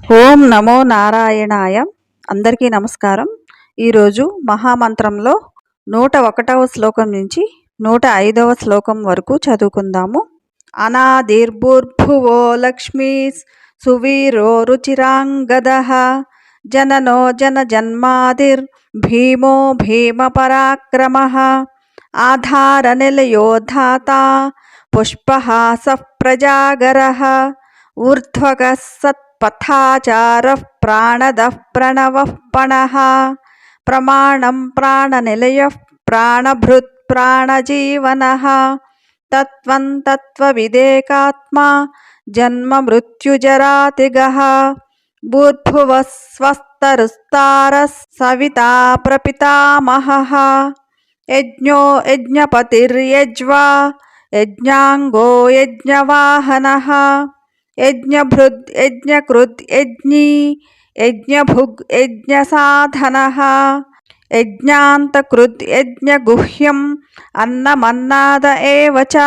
ఓం నమో నారాయణాయ. అందరికీ నమస్కారం. ఈరోజు మహామంత్రంలో 101వ శ్లోకం నుంచి 105వ శ్లోకం వరకు చదువుకుందాము. అనాదిర్భుర్భువో లక్ష్మీ సువీరో రుచిరాంగదః జననో జన్మాదిర్ భీమో భీమ పరాక్రమః ఆధారనిలయో ధాత పుష్పహాసః ప్రజాగరః ఊర్ధ్వగः సత్పథాచారః ప్రాణదః ప్రణవః పణః ప్రమాణం ప్రాణనిలయః ప్రాణభృత్ ప్రాణజీవనః తత్వం తత్వవిదేకాత్మా జన్మ మృత్యుజరాతిగః భూర్భువః స్వస్తరుస్తారः సవితా ప్రపితామహః యజ్ఞో యజ్ఞపతిర్యజ్వా యజ్ఞాంగో యజ్ఞవాహనః యజ్ఞభృద్ యజ్ఞకృద్ యజ్ఞీ యజ్ఞభుగ్ యజ్ఞసాధనః యజ్ఞాంతకృద్ యజ్ఞగుహ్యం అన్నమన్నాద ఏవ చ